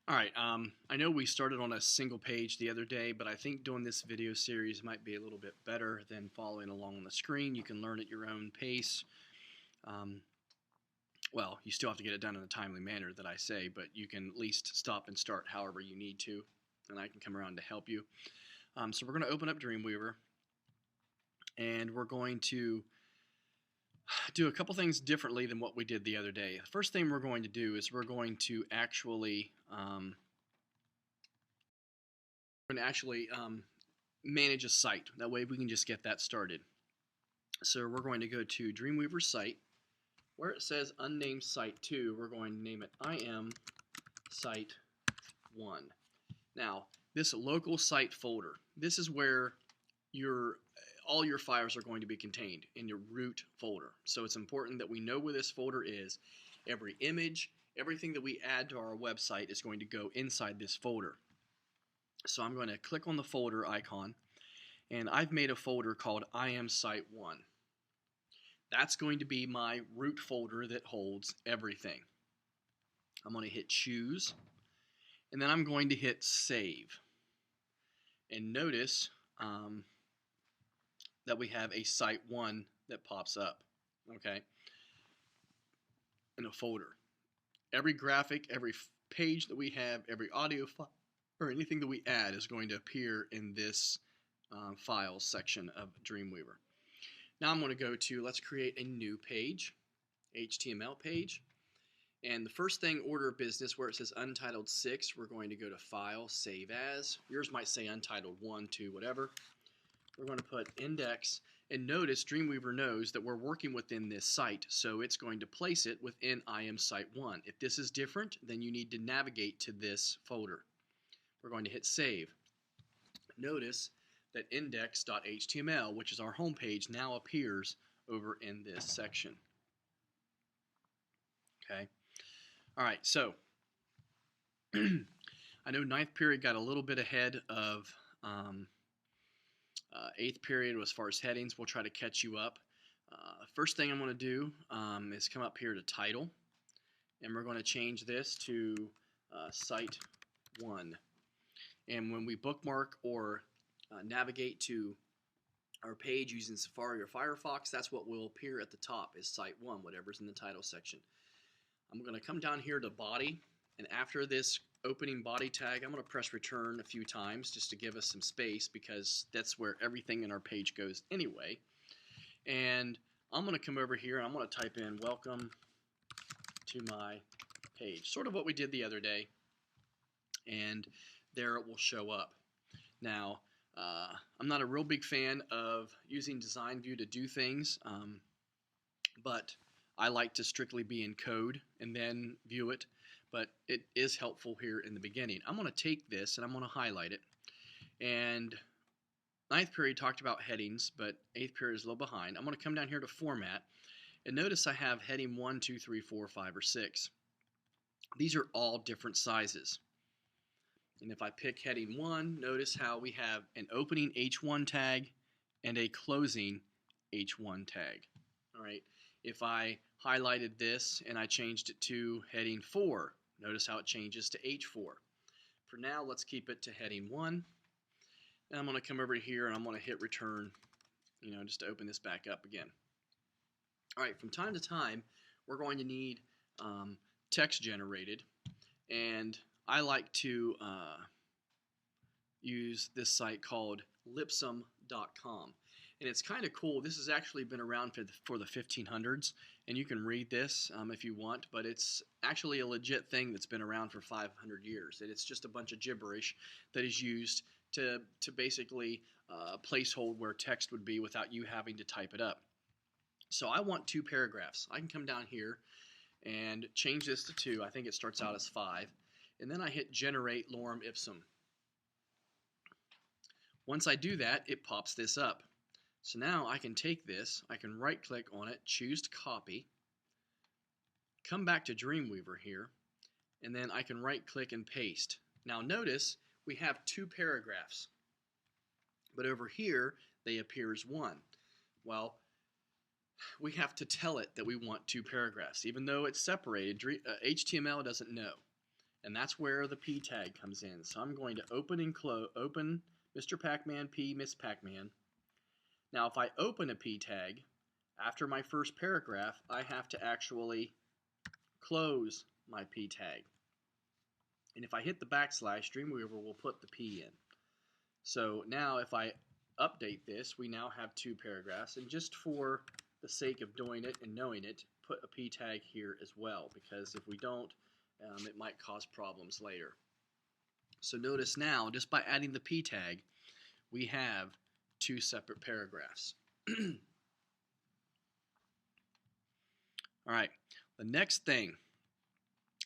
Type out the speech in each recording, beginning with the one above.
All right, I know we started on a single page the other day, but I think doing this video series might be a little bit better than following along on the screen. You can learn at your own pace. Um, well, you still have to get it done in a timely manner that I say, but you can at least stop and start however you need to, and I can come around to help you. So we're going to open up Dreamweaver, and we're going to do a couple things differently than what we did the other day. The first thing we're going to do is we're going to actually manage a site. That way we can just get that started. So we're going to go to Dreamweaver site. Where it says unnamed site 2, we're going to name it IM Site 1. Now, this local site folder, this is where all your files are going to be contained in your root folder. So it's important that we know where this folder is. Every image, everything that we add to our website is going to go inside this folder. So I'm going to click on the folder icon, and I've made a folder called IM Site 1. That's going to be my root folder that holds everything. I'm going to hit choose, and then I'm going to hit save. And notice that we have a Site 1 that pops up, okay, in a folder. Every graphic, every page that we have, every audio file, or anything that we add is going to appear in this files section of Dreamweaver. Now I'm going to go to, let's create a new page, HTML page. And the first thing, order of business, where it says Untitled 6, we're going to go to File, Save As. Yours might say Untitled 1, 2, whatever. We're going to put index, and notice Dreamweaver knows that we're working within this site, so it's going to place it within IM Site 1. If this is different, then you need to navigate to this folder. We're going to hit Save. Notice that index.html, which is our home page, now appears over in this section. Okay. All right, so I know ninth period got a little bit ahead of eighth period as far as headings. We'll try to catch you up. First thing I'm going to do is come up here to title, and we're going to change this to Site 1. And when we bookmark or navigate to our page using Safari or Firefox, that's what will appear at the top is Site 1, whatever's in the title section. I'm going to come down here to body, and after this opening body tag, I'm going to press return a few times just to give us some space, because that's where everything in our page goes anyway. And I'm going to come over here and I'm going to type in welcome to my page, sort of what we did the other day, and there it will show up. Now, I'm not a real big fan of using design view to do things, but I like to strictly be in code and then view it, but it is helpful here in the beginning. I'm going to take this and I'm going to highlight it, and ninth period talked about headings, but eighth period is a little behind. I'm going to come down here to format, and notice I have heading 1, 2, 3, 4, 5, or 6. These are all different sizes. And if I pick heading 1, notice how we have an opening H1 tag and a closing H1 tag. All right. If I highlighted this and I changed it to heading 4, notice how it changes to H4. For now, let's keep it to heading 1. And I'm going to come over here and I'm going to hit return, just to open this back up again. All right. From time to time, we're going to need text generated, and I like to use this site called lipsum.com, and it's kind of cool. This has actually been around for the 1500s, and you can read this if you want, but it's actually a legit thing that's been around for 500 years. And it's just a bunch of gibberish that is used to basically placehold where text would be without you having to type it up. So I want 2 paragraphs. I can come down here and change this to 2. I think it starts out as 5. And then I hit generate lorem ipsum. Once I do that, it pops this up. So now I can take this, I can right click on it, choose to copy, come back to Dreamweaver here, and then I can right click and paste. Now notice we have 2 paragraphs, but over here they appear as 1. Well, we have to tell it that we want 2 paragraphs. Even though it's separated, HTML doesn't know. And that's where the P tag comes in. So I'm going to open Mr. Pac-Man P Miss Pac-Man. Now if I open a P tag, after my first paragraph, I have to actually close my P tag. And if I hit the backslash, Dreamweaver will put the P in. So now if I update this, we now have 2 paragraphs. And just for the sake of doing it and knowing it, put a P tag here as well, because if we don't, it might cause problems later. So notice now, just by adding the P tag, we have 2 separate paragraphs. All right, the next thing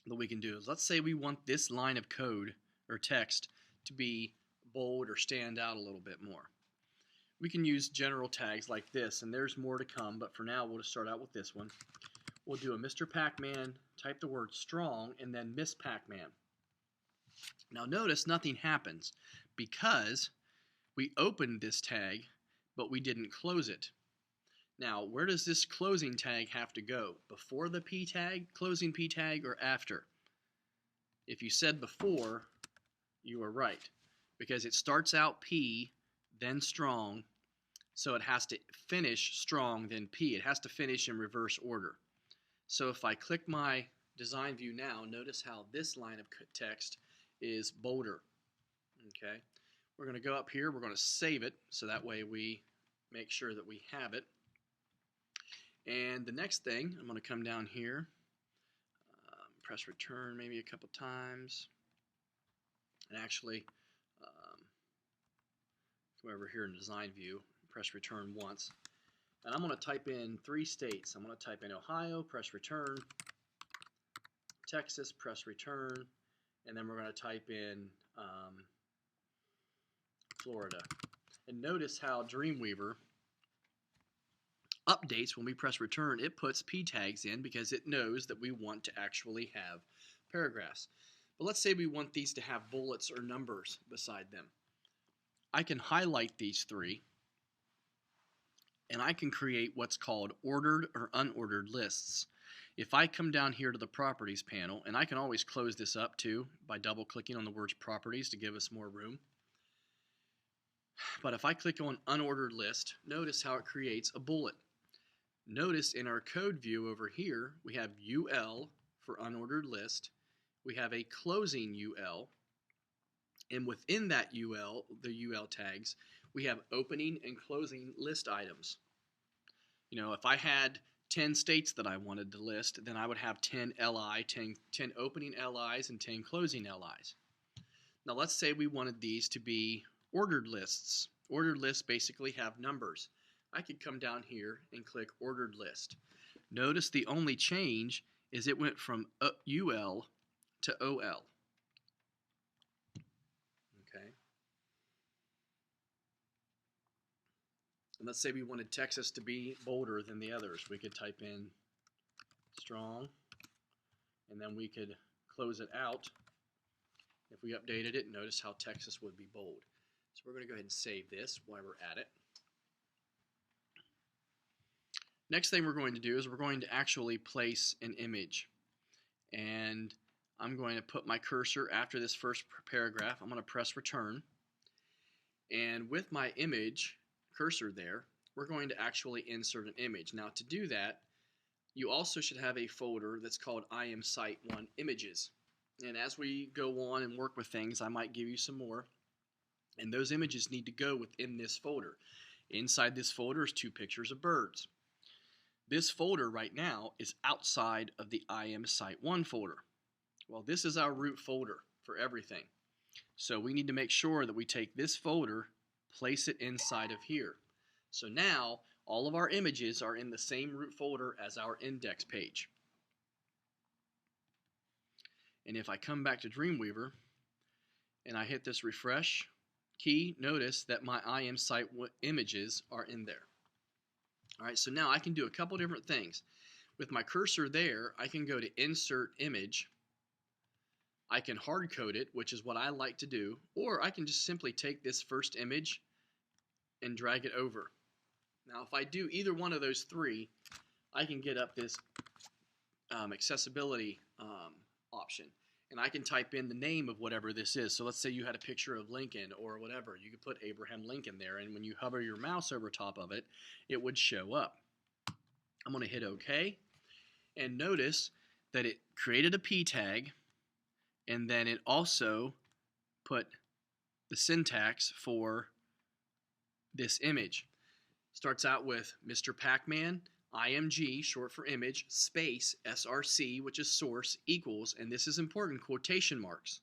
that we can do is, let's say we want this line of code or text to be bold or stand out a little bit more. We can use general tags like this, and there's more to come, but for now we'll just start out with this one. We'll do a Mr. Pac-Man, type the word strong, and then Miss Pac-Man. Now notice nothing happens because we opened this tag, but we didn't close it. Now, where does this closing tag have to go? Before the P tag, closing P tag, or after? If you said before, you are right, because it starts out P, then strong, so it has to finish strong, then P. It has to finish in reverse order. So if I click my design view now, notice how this line of text is bolder. Okay, we're going to go up here, we're going to save it, so that way we make sure that we have it. And the next thing, I'm going to come down here, press return maybe a couple times, and actually come over here in design view, press return once. And I'm going to type in 3 states. I'm going to type in Ohio, press return, Texas, press return, and then we're going to type in Florida. And notice how Dreamweaver updates when we press return. It puts P tags in because it knows that we want to actually have paragraphs. But let's say we want these to have bullets or numbers beside them. I can highlight these 3, and I can create what's called ordered or unordered lists. If I come down here to the properties panel, and I can always close this up too by double clicking on the words properties to give us more room. But if I click on unordered list, notice how it creates a bullet. Notice in our code view over here, we have UL for unordered list. We have a closing UL. And within that UL, the UL tags, we have opening and closing list items. You know, if I had 10 states that I wanted to list, then I would have 10 LI, 10 opening LIs, and 10 closing LIs. Now let's say we wanted these to be ordered lists. Ordered lists basically have numbers. I could come down here and click ordered list. Notice the only change is it went from UL to OL. Okay. And let's say we wanted Texas to be bolder than the others. We could type in strong, and then we could close it out. If we updated it, notice how Texas would be bold. So we're going to go ahead and save this while we're at it. Next thing we're going to do is we're going to actually place an image. And I'm going to put my cursor after this first paragraph. I'm going to press return. And with my image cursor there, we're going to actually insert an image. Now to do that, you also should have a folder that's called IM Site 1 Images. And as we go on and work with things, I might give you some more. And those images need to go within this folder. Inside this folder is 2 pictures of birds. This folder right now is outside of the IM Site 1 folder. Well, this is our root folder for everything. So we need to make sure that we take this folder, place it inside of here. So now all of our images are in the same root folder as our index page. And if I come back to Dreamweaver and I hit this refresh key, notice that my IM Site images are in there. All right, so now I can do a couple different things. With my cursor there, I can go to Insert Image. I can hard code it, which is what I like to do, or I can just simply take this first image and drag it over. Now, if I do either one of those 3, I can get up this accessibility option. and I can type in the name of whatever this is. So let's say you had a picture of Lincoln or whatever. You could put Abraham Lincoln there, and when you hover your mouse over top of it, it would show up. I'm going to hit OK, and notice that it created a P tag, and then it also put the syntax for this image. Starts out with Mr. Pac-Man, IMG, short for image, space, SRC, which is source, equals, and this is important, quotation marks.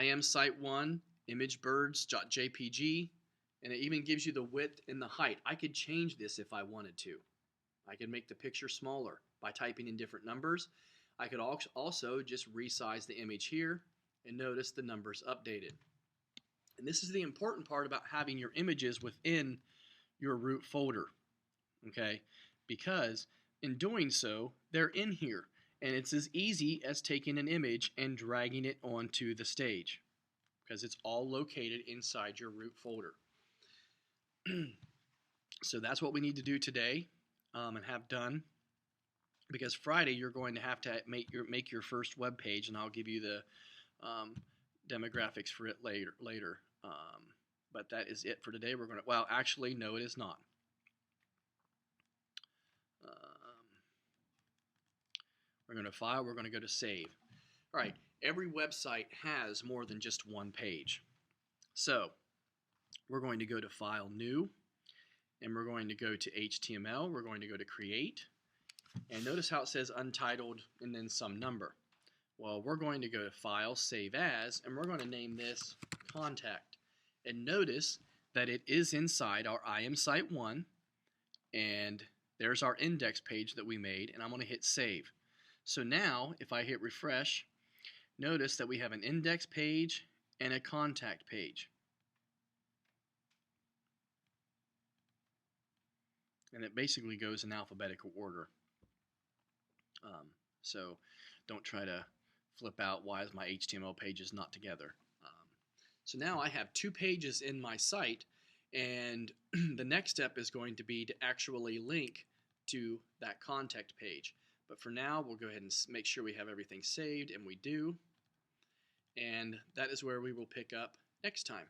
IM Site 1, imagebirds.jpg, and it even gives you the width and the height. I could change this if I wanted to. I could make the picture smaller by typing in different numbers. I could also just resize the image here, and notice the numbers updated. And this is the important part about having your images within your root folder, okay? Because in doing so, they're in here, and it's as easy as taking an image and dragging it onto the stage, because it's all located inside your root folder. So that's what we need to do today and have done, because Friday you're going to have to make your first web page, and I'll give you the demographics for it later. But that is it for today. We're going to, well, actually, no, it is not. We're going to file, we're going to go to save. All right, every website has more than just one page. So we're going to go to File, New, and we're going to go to HTML. We're going to go to Create, and notice how it says Untitled and then some number. Well, we're going to go to File, Save As, and we're going to name this Contact. And notice that it is inside our IM Site 1, and there's our index page that we made, and I'm going to hit Save. So now, if I hit refresh, notice that we have an index page and a contact page. And it basically goes in alphabetical order. So don't try to flip out, why is my HTML pages not together? So now I have 2 pages in my site, and the next step is going to be to actually link to that contact page. But for now, we'll go ahead and make sure we have everything saved, and we do. And that is where we will pick up next time.